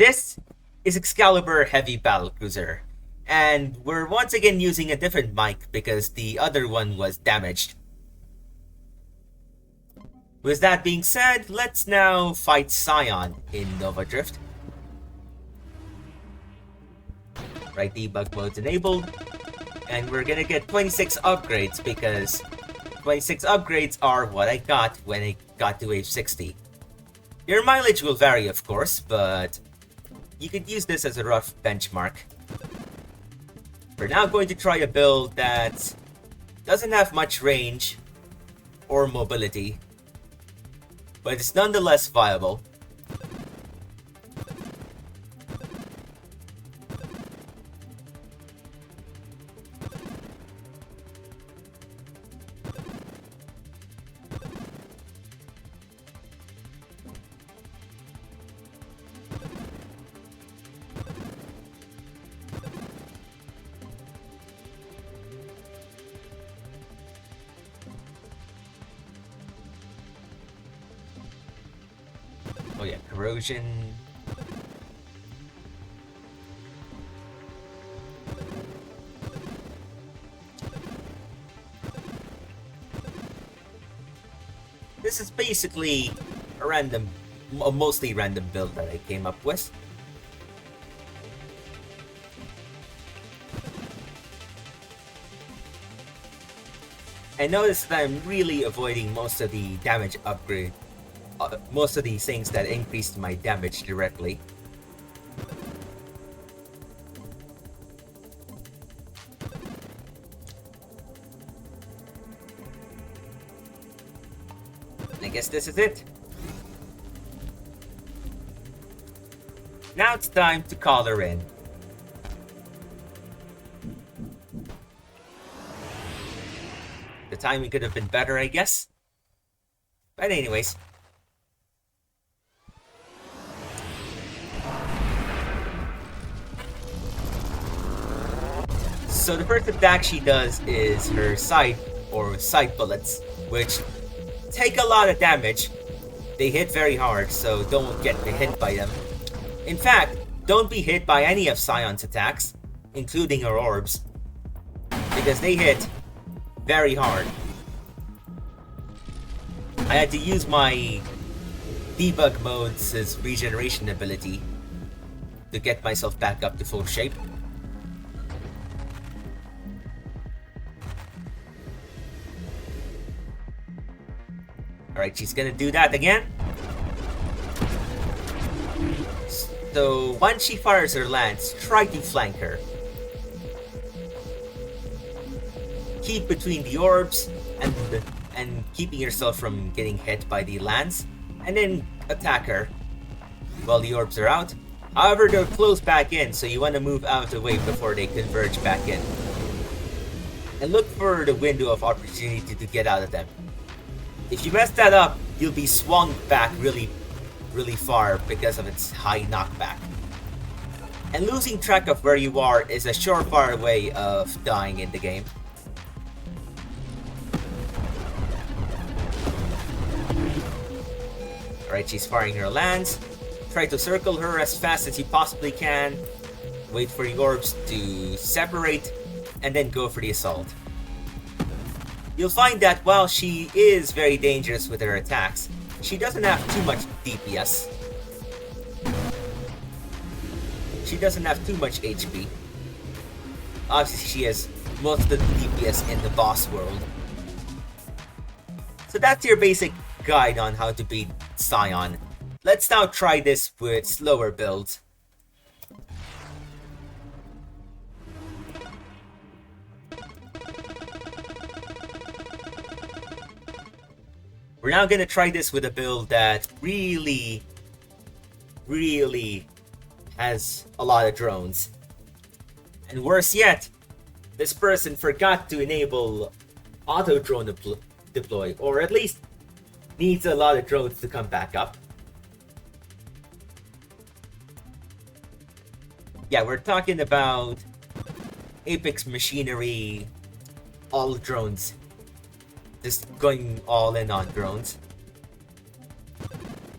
This is Excalibur Heavy Battlecruiser, and we're once again using a different mic because the other one was damaged. With that being said, let's now fight Scion in Nova Drift. Right, debug mode's enabled, and we're gonna get 26 upgrades because 26 upgrades are what I got when I got to wave 60. Your mileage will vary, of course, but you could use this as a rough benchmark. We're now going to try a build that doesn't have much range or mobility, but it's nonetheless viable. Oh yeah, corrosion. This is basically a mostly random build that I came up with. I noticed that I'm really avoiding most of the damage upgrade. Most of these things that increased my damage directly. I guess this is it. Now it's time to call her in. The timing could have been better, I guess. But anyways. So the first attack she does is her side bullets, which take a lot of damage. They hit very hard, so don't get hit by them. In fact, don't be hit by any of Scion's attacks, including her orbs, because they hit very hard. I had to use my debug mode's regeneration ability to get myself back up to full shape. Alright, she's gonna do that again. So once she fires her lance, try to flank her. Keep between the orbs and keeping yourself from getting hit by the lance, and then attack her while the orbs are out. However, they're close back in, so you want to move out of the way before they converge back in. And look for the window of opportunity to get out of them. If you mess that up, you'll be swung back really far because of its high knockback. And losing track of where you are is a surefire way of dying in the game. Alright, she's firing her lance. Try to circle her as fast as you possibly can. Wait for the orbs to separate, and then go for the assault. You'll find that while she is very dangerous with her attacks, she doesn't have too much DPS. She doesn't have too much HP. Obviously, she has most of the DPS in the boss world. So that's your basic guide on how to beat Scion. Let's now try this with slower builds. We're now gonna try this with a build that really has a lot of drones. And worse yet, this person forgot to enable auto drone deploy, or at least needs a lot of drones to come back up. Yeah, we're talking about Apex Machinery, all drones. Just going all in on drones.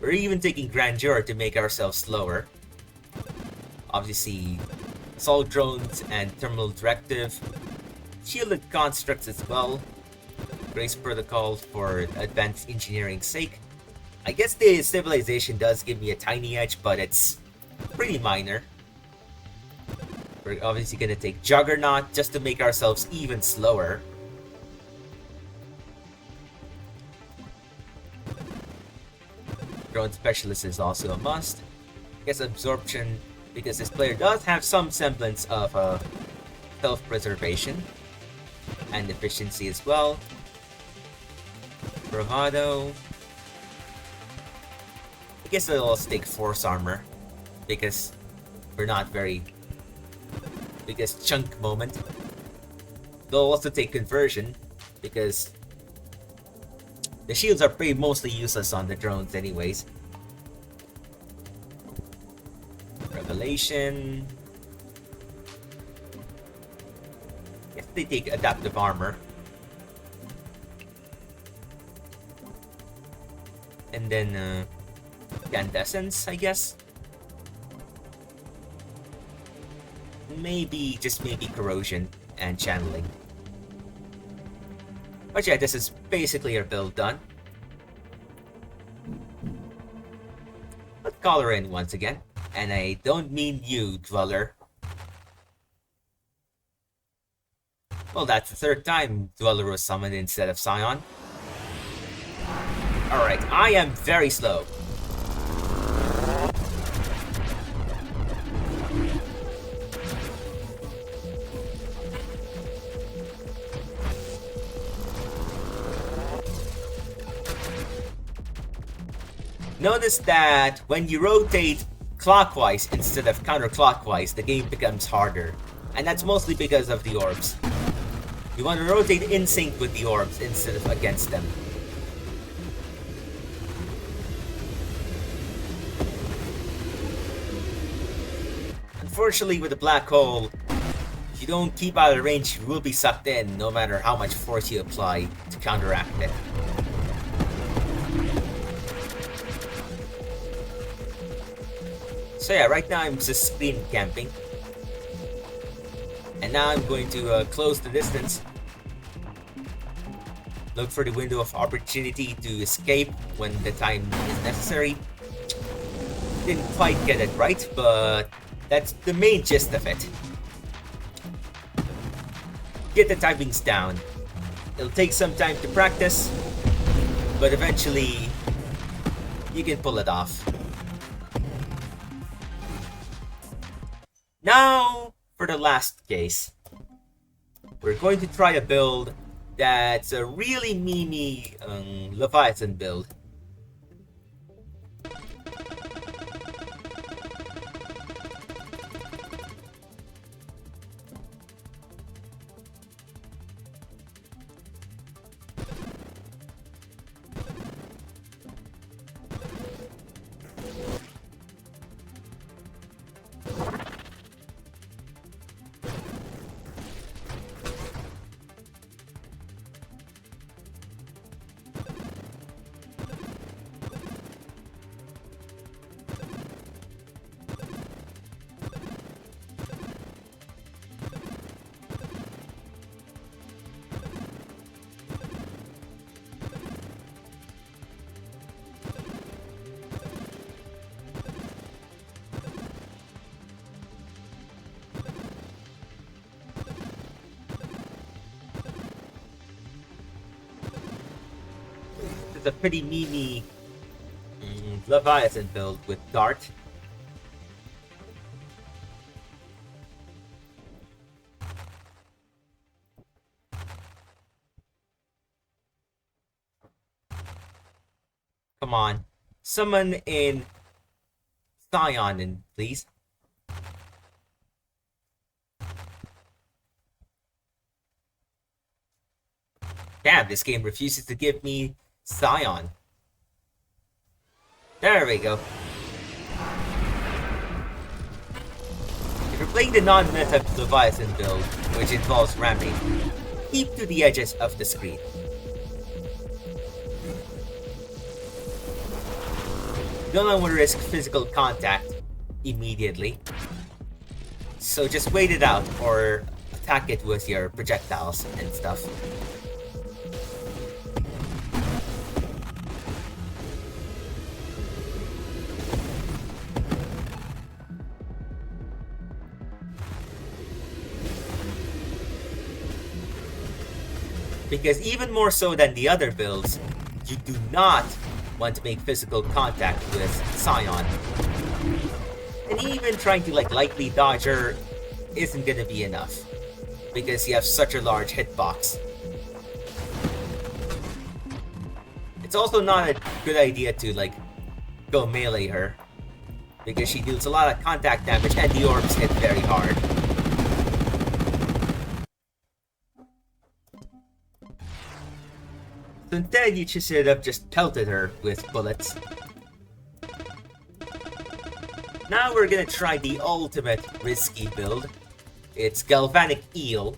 We're even taking Grandeur to make ourselves slower. Obviously, assault drones and terminal directive, shielded constructs as well, Grace protocols for advanced engineering's sake. I guess the civilization does give me a tiny edge, but it's pretty minor. We're obviously gonna take Juggernaut just to make ourselves even slower. Drone Specialist is also a must. I guess Absorption, because this player does have some semblance of self-preservation and efficiency as well. Bravado. I guess I'll also take Force Armor, because we're not very... biggest chunk moment. They'll also take Conversion, because the shields are mostly useless on the drones anyways. Revelation. If they take Adaptive Armor. And then Incandescence, I guess. Maybe, just maybe Corrosion and Channeling. But yeah, this is basically our build done. Let's call her in once again. And I don't mean you, Dweller. Well, that's the third time Dweller was summoned instead of Scion. Alright, I am very slow. Notice that when you rotate clockwise instead of counterclockwise, the game becomes harder. And that's mostly because of the orbs. You want to rotate in sync with the orbs instead of against them. Unfortunately, with the black hole, if you don't keep out of range, you will be sucked in no matter how much force you apply to counteract it. So yeah, right now I'm just screen camping. And now I'm going to close the distance. Look for the window of opportunity to escape when the time is necessary. Didn't quite get it right, but that's the main gist of it. Get the timings down. It'll take some time to practice, but eventually you can pull it off. Now, for the last case, we're going to try a build that's a really memey Leviathan build. It's a pretty memey Leviathan build with Dart. Come on, summon in Scion, please. Damn, this game refuses to give me Scion. There we go. If you're playing the non-meta Leviathan build, which involves ramming, keep to the edges of the screen. You don't want to risk physical contact immediately. So just wait it out or attack it with your projectiles and stuff. Because even more so than the other builds, you do not want to make physical contact with Scion. And even trying to lightly dodge her isn't gonna be enough. Because you have such a large hitbox. It's also not a good idea to go melee her. Because she deals a lot of contact damage and the orbs hit very hard. So instead, you should have just pelted her with bullets. Now we're gonna try the ultimate risky build. It's Galvanic Eel.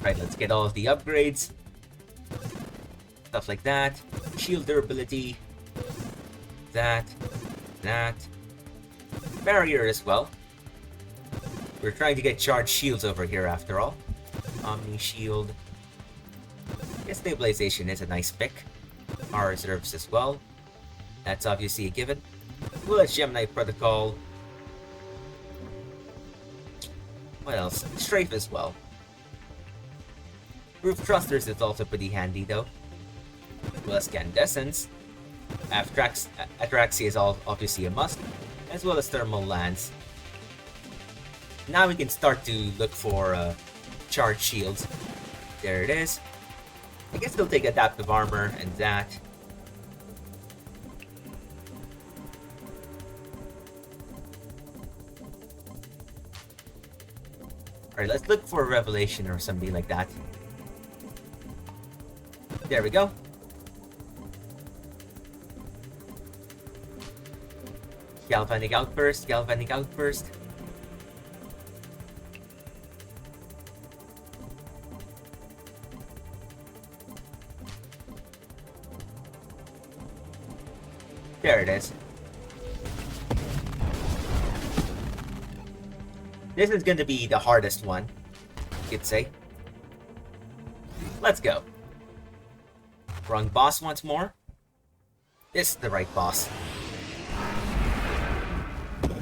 Right, let's get all of the upgrades. Stuff like that. Shield durability. That. Barrier as well. We're trying to get charged shields over here after all. Omni Shield. Stabilization is a nice pick. Our reserves as well. That's obviously a given. Bullet Gemini Protocol. What else? Strafe as well. Roof Thrusters is also pretty handy though. Well as Candescence. Atraxia is obviously a must, as well as Thermal Lance. Now we can start to look for charged shields. There it is. I guess they'll take Adaptive Armor and that. Alright, let's look for a Revelation or something like that. There we go. Galvanic Outburst, Galvanic Outburst. There it is. This is going to be the hardest one, you'd say. Let's go. Wrong boss once more. This is the right boss.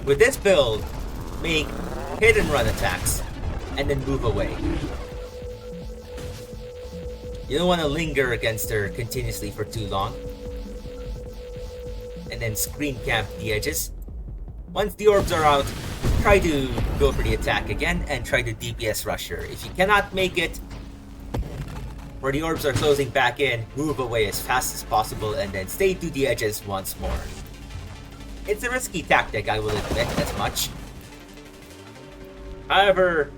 With this build, make hit and run attacks, and then move away. You don't want to linger against her continuously for too long. And then screen camp the edges. Once the orbs are out, try to go for the attack again and try to DPS rush her. If you cannot make it, where the orbs are closing back in, move away as fast as possible and then stay to the edges once more. It's a risky tactic, I will admit as much. However,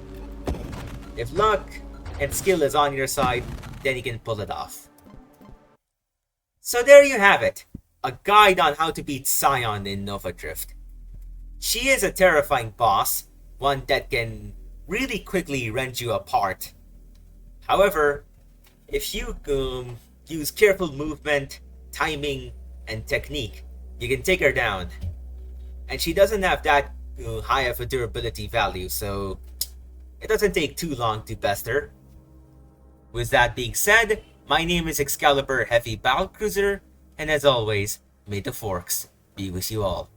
if luck and skill is on your side, then you can pull it off. So there you have it, a guide on how to beat Scion in Nova Drift. She is a terrifying boss, one that can really quickly rend you apart. However, if you use careful movement, timing, and technique, you can take her down. And she doesn't have that high of a durability value, so it doesn't take too long to best her. With that being said, my name is Excalibur Heavy Battlecruiser, and as always, may the Forks be with you all.